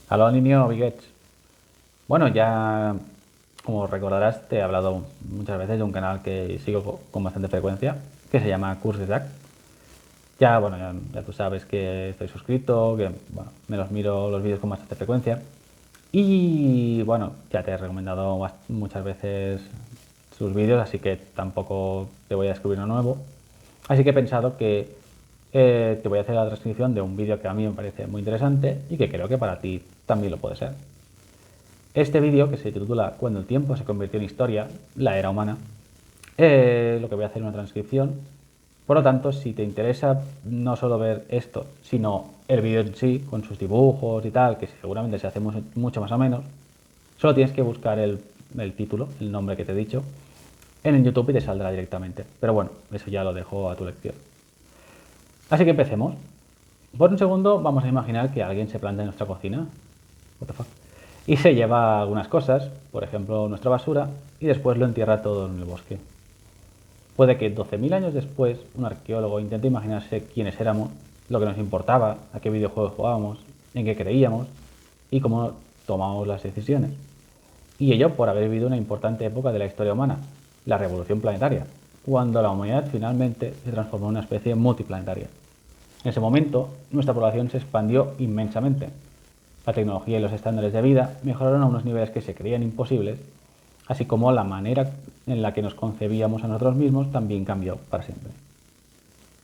Aló, niño Biguets. Bueno, ya como recordarás, te he hablado muchas veces de un canal que sigo con bastante frecuencia, que se llama Kurs de Jack. Ya, bueno, ya tú sabes que estoy suscrito, que bueno, me los miro los vídeos con bastante frecuencia. Y bueno, ya te he recomendado muchas veces sus vídeos, así que tampoco te voy a descubrir uno nuevo. Así que he pensado que te voy a hacer la transcripción de un vídeo que a mí me parece muy interesante y que creo que para ti también lo puede ser. Este vídeo, que se titula Cuando el tiempo se convirtió en historia, la era humana, lo que voy a hacer es una transcripción. Por lo tanto, si te interesa no solo ver esto, sino el vídeo en sí, con sus dibujos y tal, que seguramente se hace mucho más o menos, solo tienes que buscar el título, el nombre que te he dicho, en el YouTube y te saldrá directamente. Pero bueno, eso ya lo dejo a tu lección. Así que empecemos. Por un segundo vamos a imaginar que alguien se planta en nuestra cocina. What the fuck. Y se lleva algunas cosas, por ejemplo nuestra basura, y después lo entierra todo en el bosque. Puede que 12.000 años después un arqueólogo intente imaginarse quiénes éramos, lo que nos importaba, a qué videojuegos jugábamos, en qué creíamos y cómo tomábamos las decisiones. Y ello por haber vivido una importante época de la historia humana, la revolución planetaria, cuando la humanidad finalmente se transformó en una especie multiplanetaria. En ese momento, nuestra población se expandió inmensamente. La tecnología y los estándares de vida mejoraron a unos niveles que se creían imposibles, así como la manera en la que nos concebíamos a nosotros mismos también cambió para siempre.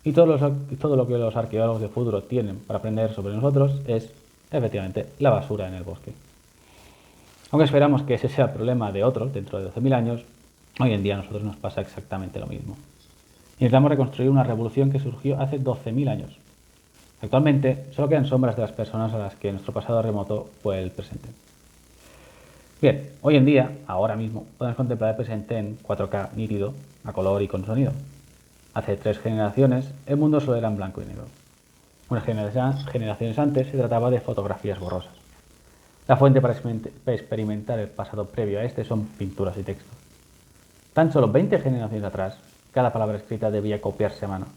Y todo lo que los arqueólogos de futuro tienen para aprender sobre nosotros es, efectivamente, la basura en el bosque. Aunque esperamos que ese sea el problema de otros dentro de 12.000 años, hoy en día a nosotros nos pasa exactamente lo mismo. Necesitamos reconstruir una revolución que surgió hace 12.000 años. Actualmente solo quedan sombras de las personas a las que nuestro pasado remoto fue el presente. Bien, hoy en día, ahora mismo, podemos contemplar el presente en 4K nítido, a color y con sonido. Hace 3 generaciones, el mundo solo era en blanco y negro. Unas generaciones antes se trataba de fotografías borrosas. La fuente para experimentar el pasado previo a este son pinturas y textos. Tan solo 20 generaciones atrás, cada palabra escrita debía copiarse a mano,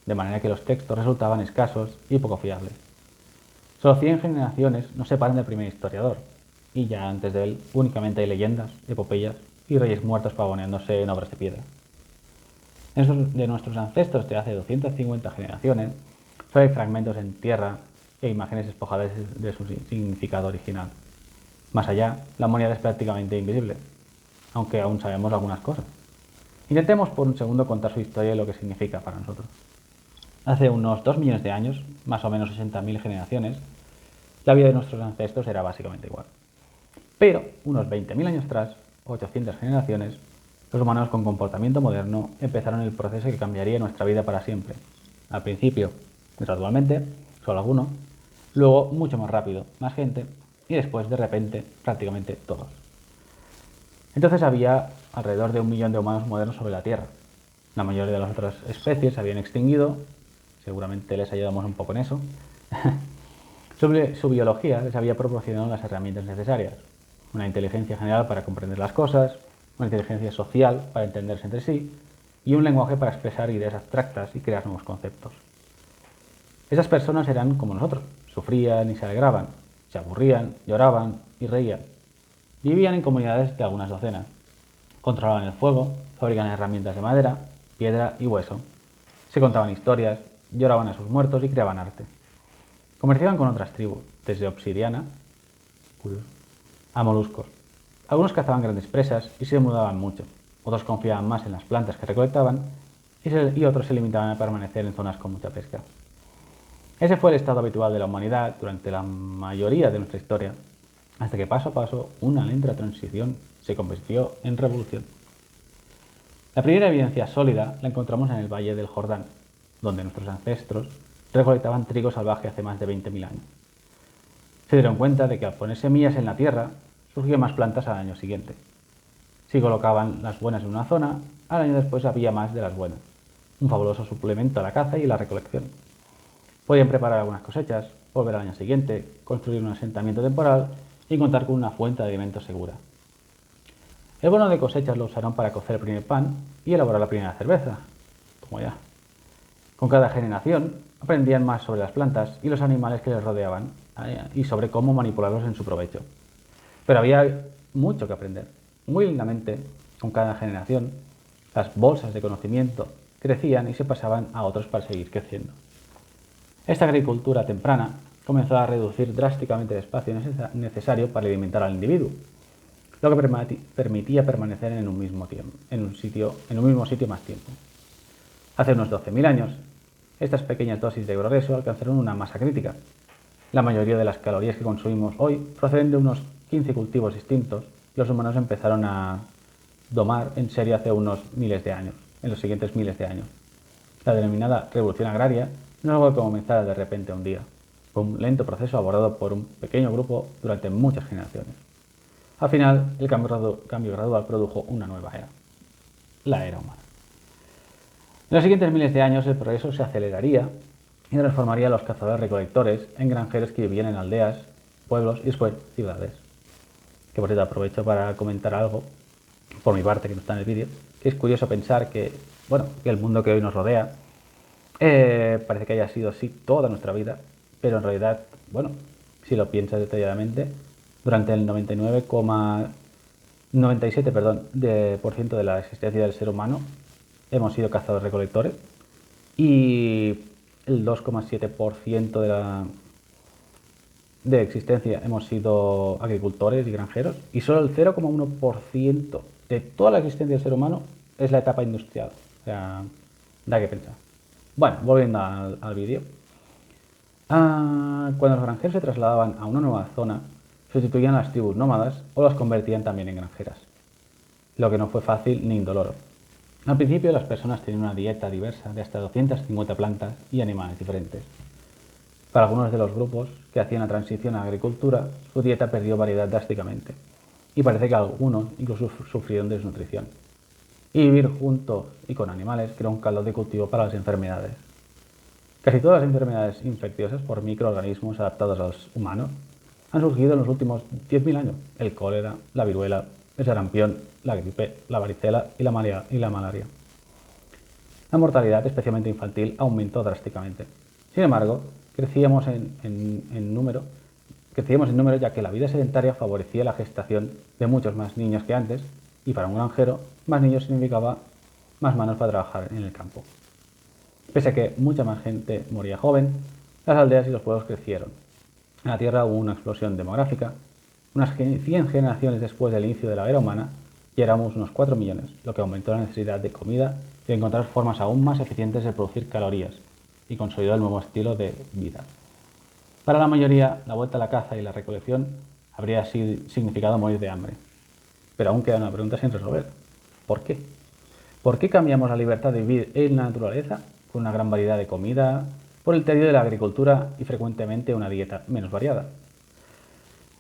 de manera que los textos resultaban escasos y poco fiables. Solo 100 generaciones nos separan del primer historiador, y ya antes de él únicamente hay leyendas, epopeyas y reyes muertos pavoneándose en obras de piedra. De nuestros ancestros de hace 250 generaciones, solo hay fragmentos en tierra e imágenes despojadas de su significado original. Más allá, la humanidad es prácticamente invisible, aunque aún sabemos algunas cosas. Intentemos por un segundo contar su historia y lo que significa para nosotros. Hace unos 2 millones de años, más o menos 60.000 generaciones, la vida de nuestros ancestros era básicamente igual. Pero, unos 20.000 años atrás, 800 generaciones, los humanos con comportamiento moderno empezaron el proceso que cambiaría nuestra vida para siempre. Al principio, gradualmente, solo algunos, luego mucho más rápido, más gente, y después de repente prácticamente todos. Entonces había alrededor de 1 millón de humanos modernos sobre la Tierra. La mayoría de las otras especies se habían extinguido, seguramente les ayudamos un poco en eso. Sobre su biología les había proporcionado las herramientas necesarias, una inteligencia general para comprender las cosas, una inteligencia social para entenderse entre sí y un lenguaje para expresar ideas abstractas y crear nuevos conceptos. Esas personas eran como nosotros, sufrían y se alegraban, se aburrían, lloraban y reían. Vivían en comunidades de algunas docenas, controlaban el fuego, fabricaban herramientas de madera, piedra y hueso, se contaban historias, lloraban a sus muertos y creaban arte. Comerciaban con otras tribus, desde obsidiana a moluscos. Algunos cazaban grandes presas y se mudaban mucho, otros confiaban más en las plantas que recolectaban y otros se limitaban a permanecer en zonas con mucha pesca. Ese fue el estado habitual de la humanidad durante la mayoría de nuestra historia, hasta que paso a paso una lenta transición se convirtió en revolución. La primera evidencia sólida la encontramos en el Valle del Jordán, donde nuestros ancestros recolectaban trigo salvaje hace más de 20.000 años. Se dieron cuenta de que al poner semillas en la tierra, surgían más plantas al año siguiente. Si colocaban las buenas en una zona, al año después había más de las buenas, un fabuloso suplemento a la caza y la recolección. Podían preparar algunas cosechas, volver al año siguiente, construir un asentamiento temporal y contar con una fuente de alimentos segura. El bono de cosechas lo usaron para cocer el primer pan y elaborar la primera cerveza, como ya. Con cada generación aprendían más sobre las plantas y los animales que les rodeaban y sobre cómo manipularlos en su provecho. Pero había mucho que aprender. Muy lentamente, con cada generación, las bolsas de conocimiento crecían y se pasaban a otros para seguir creciendo. Esta agricultura temprana comenzó a reducir drásticamente el espacio necesario para alimentar al individuo, lo que permitía permanecer en un mismo sitio más tiempo. Hace unos 12.000 años, estas pequeñas dosis de progreso alcanzaron una masa crítica. La mayoría de las calorías que consumimos hoy proceden de unos 15 cultivos distintos. Los humanos empezaron a domar en serio hace unos miles de años, en los siguientes miles de años. La denominada revolución agraria no es algo que comenzara de repente un día. Fue un lento proceso abordado por un pequeño grupo durante muchas generaciones. Al final, el cambio gradual produjo una nueva era, la era humana. En los siguientes miles de años el progreso se aceleraría y transformaría a los cazadores-recolectores en granjeros que vivían en aldeas, pueblos y después ciudades. Que por cierto aprovecho para comentar algo, por mi parte que no está en el vídeo, que es curioso pensar que el mundo que hoy nos rodea parece que haya sido así toda nuestra vida, pero en realidad, si lo piensas detalladamente, durante el 97% de la existencia del ser humano hemos sido cazadores-recolectores y el 2,7% de existencia hemos sido agricultores y granjeros y solo el 0,1% de toda la existencia del ser humano es la etapa industrial. O sea, da que pensar. Bueno, volviendo al vídeo. Cuando los granjeros se trasladaban a una nueva zona, sustituían a las tribus nómadas o las convertían también en granjeras, lo que no fue fácil ni indoloro. Al principio las personas tenían una dieta diversa de hasta 250 plantas y animales diferentes. Para algunos de los grupos que hacían la transición a la agricultura, su dieta perdió variedad drásticamente y parece que algunos incluso sufrieron desnutrición. Y vivir juntos y con animales creó un caldo de cultivo para las enfermedades. Casi todas las enfermedades infecciosas por microorganismos adaptados a los humanos han surgido en los últimos 10.000 años. El cólera, la viruela, el sarampión, la gripe, la varicela y la malaria. La mortalidad, especialmente infantil, aumentó drásticamente. Sin embargo, crecíamos en número ya que la vida sedentaria favorecía la gestación de muchos más niños que antes y para un granjero, más niños significaba más manos para trabajar en el campo. Pese a que mucha más gente moría joven, las aldeas y los pueblos crecieron. En la Tierra hubo una explosión demográfica. Unas 100 generaciones después del inicio de la era humana, ya éramos unos 4 millones, lo que aumentó la necesidad de comida y de encontrar formas aún más eficientes de producir calorías y consolidó el nuevo estilo de vida. Para la mayoría, la vuelta a la caza y la recolección habría significado morir de hambre. Pero aún queda una pregunta sin resolver. ¿Por qué? ¿Por qué cambiamos la libertad de vivir en la naturaleza con una gran variedad de comida por el tedio de la agricultura y frecuentemente una dieta menos variada?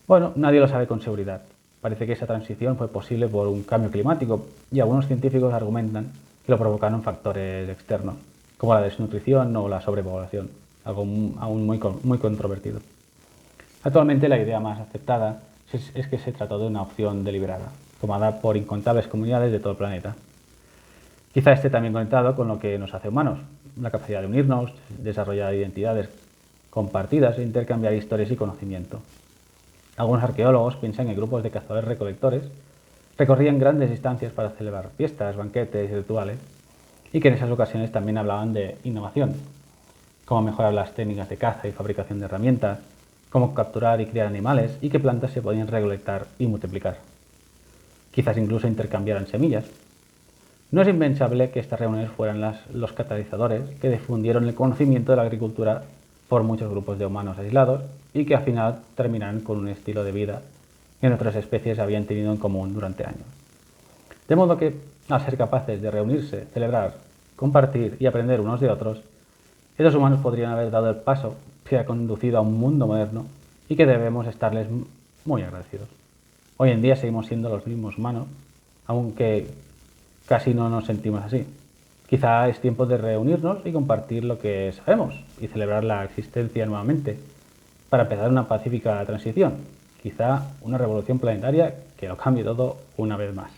Bueno, nadie lo sabe con seguridad. Parece que esa transición fue posible por un cambio climático y algunos científicos argumentan que lo provocaron factores externos, como la desnutrición o la sobrepoblación, algo aún muy controvertido. Actualmente la idea más aceptada es que se trató de una opción deliberada, tomada por incontables comunidades de todo el planeta. Quizá esté también conectado con lo que nos hace humanos, la capacidad de unirnos, desarrollar identidades compartidas e intercambiar historias y conocimiento. Algunos arqueólogos piensan que grupos de cazadores-recolectores recorrían grandes distancias para celebrar fiestas, banquetes y rituales, y que en esas ocasiones también hablaban de innovación, cómo mejorar las técnicas de caza y fabricación de herramientas, cómo capturar y criar animales y qué plantas se podían recolectar y multiplicar. Quizás incluso intercambiaran semillas. No es impensable que estas reuniones fueran los catalizadores que difundieron el conocimiento de la agricultura por muchos grupos de humanos aislados y que al final terminaron con un estilo de vida que en otras especies habían tenido en común durante años. De modo que, al ser capaces de reunirse, celebrar, compartir y aprender unos de otros, estos humanos podrían haber dado el paso que ha conducido a un mundo moderno y que debemos estarles muy agradecidos. Hoy en día seguimos siendo los mismos humanos, aunque casi no nos sentimos así. Quizá es tiempo de reunirnos y compartir lo que sabemos y celebrar la existencia nuevamente para empezar una pacífica transición, quizá una revolución planetaria que lo cambie todo una vez más.